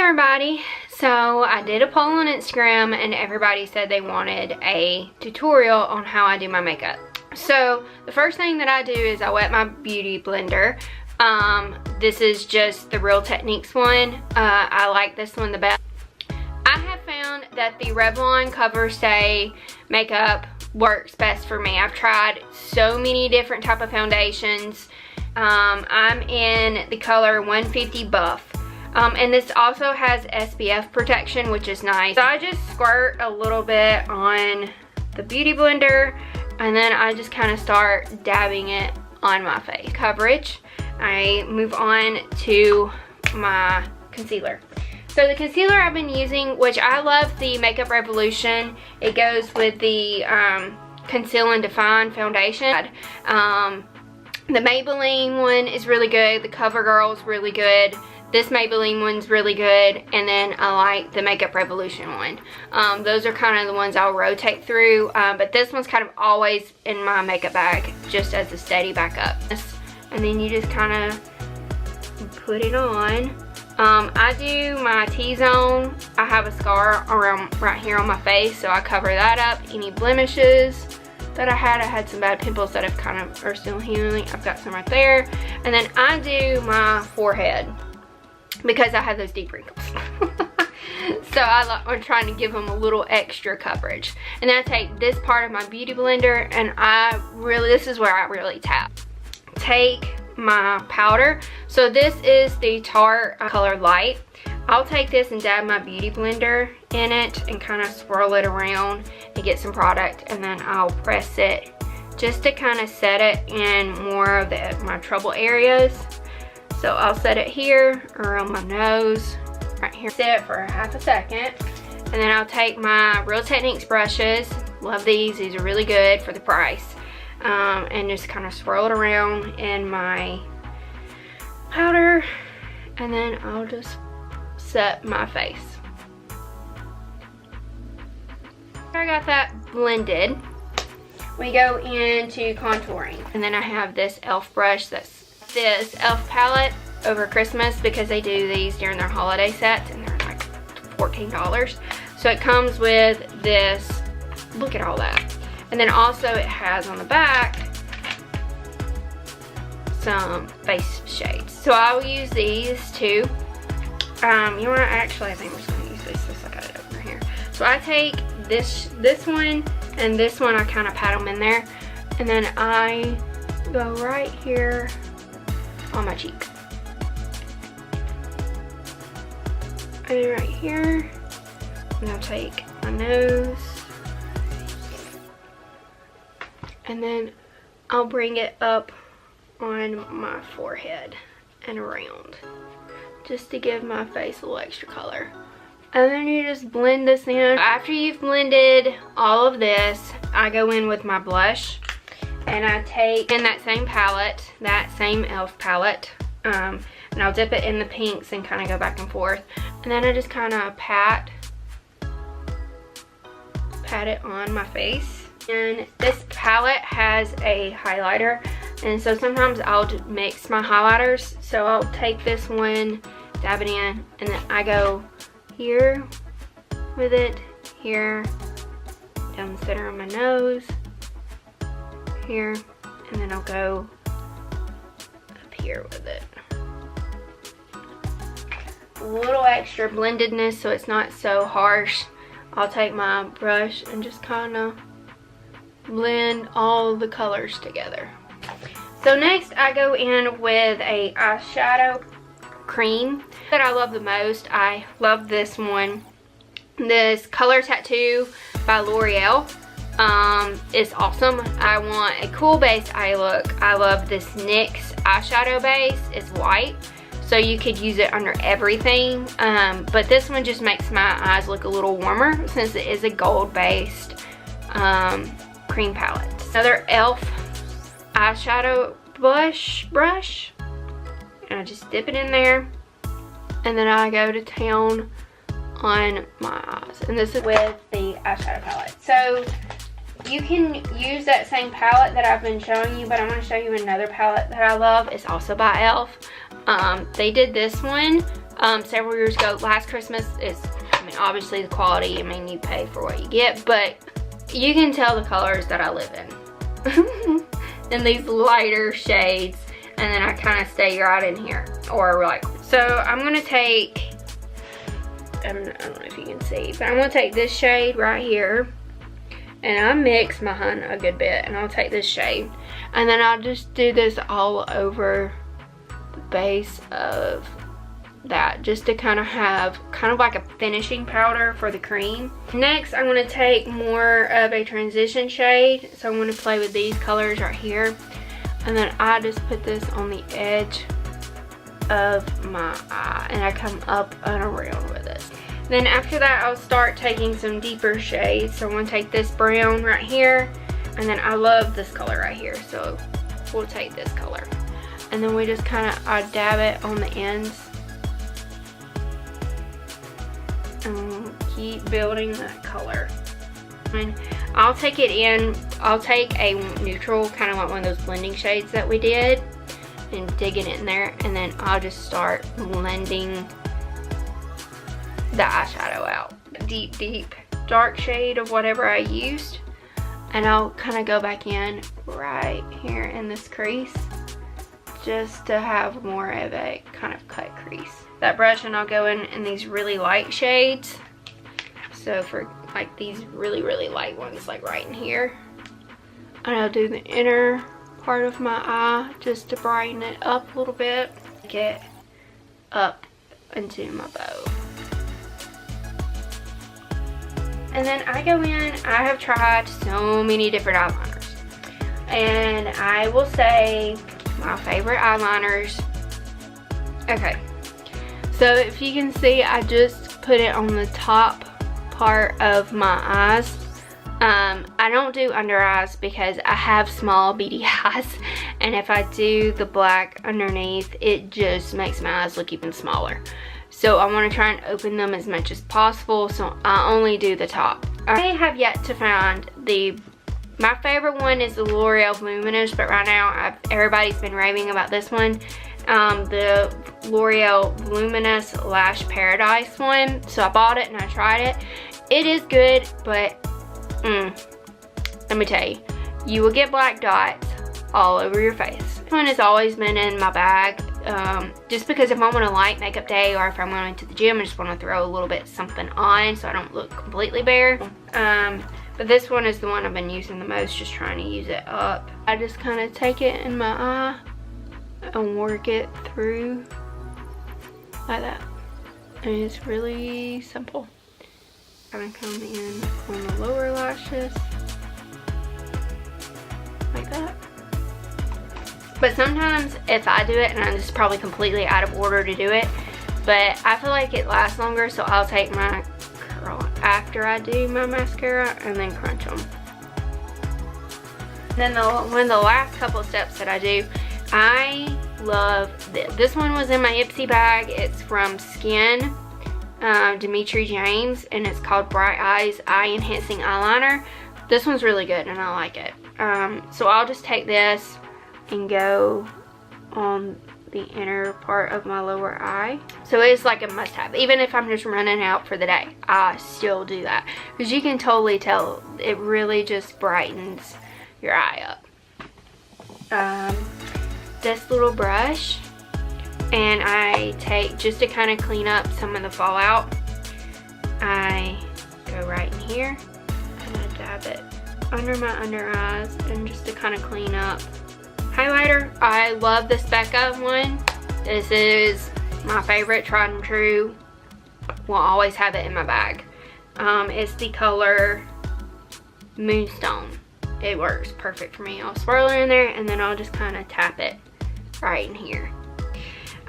everybody. So I did a poll on Instagram and everybody said they wanted a tutorial on how I do my makeup. So the first thing that I do is I wet my beauty blender. This is just the Real Techniques one. I like this one the best. I have found that the Revlon Cover Stay makeup works best for me. I've tried so many different type of foundations. I'm in the color 150 Buff. And this also has SPF protection, which is nice. So I just squirt a little bit on the beauty blender and then I just kind of start dabbing it on my face. Coverage, I move on to my concealer. So the concealer I've been using, which I love the Makeup Revolution. It goes with the Conceal and Define foundation. The Maybelline one is really good. The CoverGirl is really good. This Maybelline one's really good, and then I like the Makeup Revolution one. Those are kind of the ones I'll rotate through, but this one's kind of always in my makeup bag, just as a steady backup. And then you just kind of put it on. I do my T-zone. I have a scar around right here on my face, so I cover that up. Any blemishes that I had some bad pimples that have kind of are still healing. I've got some right there. And then I do my forehead, because I have those deep wrinkles. So I'm trying to give them a little extra coverage. And then I take this part of my beauty blender and this is where I really tap. Take my powder. So this is the Tarte Color Light. I'll take this and dab my beauty blender in it and kind of swirl it around and get some product, and then I'll press it just to kind of set it in more of my trouble areas. So I'll set it here around my nose, right here. Set it for half a second. And then I'll take my Real Techniques brushes. Love these. These are really good for the price. And just kind of swirl it around in my powder. And then I'll just set my face. After I got that blended, we go into contouring. And then I have this e.l.f. brush that's this e.l.f. palette over Christmas, because they do these during their holiday sets and they're like $14. So it comes with this, look at all that. And then also it has on the back some face shades. So I'll use these too. You know what, actually I think we're just gonna use this since I got it over here. So I take this one and this one, I kind of pat them in there. And then I go right here on my cheek. And then right here, and I'll take my nose. And then I'll bring it up on my forehead and around, just to give my face a little extra color. And then you just blend this in. After you've blended all of this, I go in with my blush. And I take in that same palette, that same e.l.f. palette, and I'll dip it in the pinks and kind of go back and forth. And then I just kind of pat it on my face. And this palette has a highlighter, and so sometimes I'll mix my highlighters. So I'll take this one, dab it in, and then I go here with it, here, down the center of my nose, here, and then I'll go up here with it. A little extra blendedness so it's not so harsh. I'll take my brush and just kind of blend all the colors together. So next I go in with a eyeshadow cream that I love the most. I love this one. This Color Tattoo by L'Oreal. It's awesome. I want a cool base eye look. I love this NYX eyeshadow base. It's white, so you could use it under everything. But this one just makes my eyes look a little warmer since it is a gold based cream palette. Another e.l.f. eyeshadow brush. And I just dip it in there. And then I go to town on my eyes. And this is with the eyeshadow palette. So you can use that same palette that I've been showing you, but I'm going to show you another palette that I love. It's also by e.l.f. They did this one several years ago. Last Christmas is, I mean, obviously the quality, I mean, you pay for what you get, but you can tell the colors that I live in. In these lighter shades, and then I kind of stay right in here, or like, so I'm gonna take, I don't know if you can see, but I'm gonna take this shade right here, and I mix mine a good bit, and I'll take this shade, and then I'll just do this all over the base of that, just to kind of have kind of like a finishing powder for the cream. Next, I'm going to take more of a transition shade, so I'm going to play with these colors right here, and then I just put this on the edge of my eye, and I come up and around with it. Then after that, I'll start taking some deeper shades. So I'm going to take this brown right here, and then I love this color right here, so we'll take this color, and then we just kind of, I dab it on the ends. Keep building that color. And I'll take it in, I'll take a neutral, kind of like one of those blending shades that we did, and dig it in there, and then I'll just start blending the eyeshadow out. Deep dark shade of whatever I used, and I'll kind of go back in right here in this crease, just to have more of a kind of cut crease. That brush, and I'll go in these really light shades. So for like these really light ones, like right in here, and I'll do the inner part of my eye just to brighten it up a little bit, get up into my bow. And then I go in, I have tried so many different eyeliners, and I will say my favorite eyeliners, okay, so if you can see, I just put it on the top part of my eyes. I don't do under eyes because I have small beady eyes, and if I do the black underneath, it just makes my eyes look even smaller. So I want to try and open them as much as possible, so I only do the top. I have yet to find my favorite one is the L'Oreal Luminous, but right now everybody's been raving about this one. The L'Oreal Luminous Lash Paradise one. So I bought it and I tried it. It is good, but let me tell you, you will get black dots all over your face. This one has always been in my bag, just because if I'm on a light makeup day, or if I'm going to the gym, I just want to throw a little bit something on so I don't look completely bare. But this one is the one I've been using the most, just trying to use it up. I just kind of take it in my eye and work it through like that. And it's really simple. I'm gonna come in on the lower lashes like that. But sometimes if I do it, and this is probably completely out of order to do it, but I feel like it lasts longer, so I'll take my curl after I do my mascara and then crunch them. Then one of the last couple of steps that I do, I love this. This one was in my Ipsy bag. It's from Skin, Dimitri James, and it's called Bright Eyes Eye Enhancing Eyeliner. This one's really good and I like it. So I'll just take this and go on the inner part of my lower eye. So it's like a must-have. Even if I'm just running out for the day, I still do that, because you can totally tell it really just brightens your eye up. This little brush, and I take, just to kind of clean up some of the fallout, I go right in here and I dab it under my under eyes, and just to kind of clean up. Highlighter, I love this Becca one. This is my favorite, tried and true. Will always have it in my bag. It's the color Moonstone. It works perfect for me. I'll swirl it in there and then I'll just kind of tap it right in here.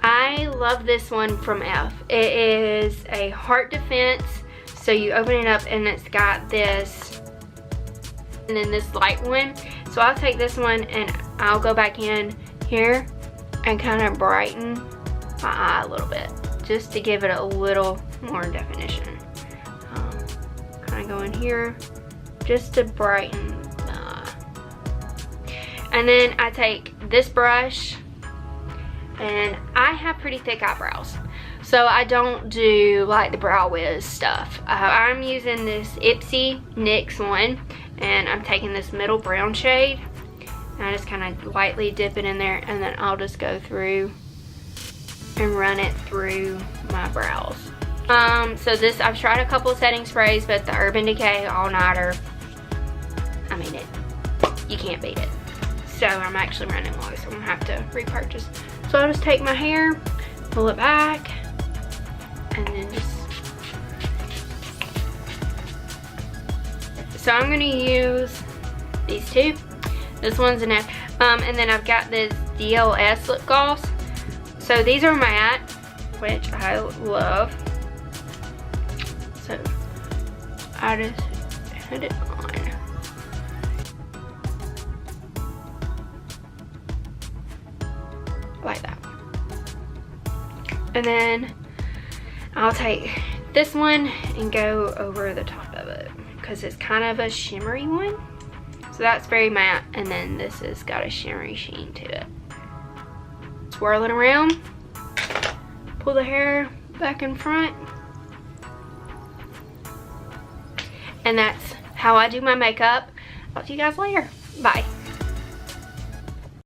I love this one from F. It is a heart defense. So you open it up and it's got this, and then this light one. So I'll take this one and I'll go back in here and kind of brighten my eye a little bit, just to give it a little more definition. Kind of go in here just to brighten the eye. And then I take this brush, and I have pretty thick eyebrows, So I don't do like the Brow Wiz stuff. I'm using this Ipsy NYX one, and I'm taking this middle brown shade, and I just kind of lightly dip it in there, and then I'll just go through and run it through my brows. So this, I've tried a couple of setting sprays, but the Urban Decay All Nighter, I mean, you can't beat it. So I'm actually running low, so I'm gonna have to repurchase. So I'll just take my hair, pull it back, and then just. So I'm gonna use these two. This one's enough. And then I've got this DLS lip gloss. So these are matte, which I love. So I just put it on. Like that. And then I'll take this one and go over the top of it because it's kind of a shimmery one. So that's very matte, and then this has got a shimmery sheen to it. Swirl it around, pull the hair back in front, and that's how I do my makeup. Talk to you guys later. Bye.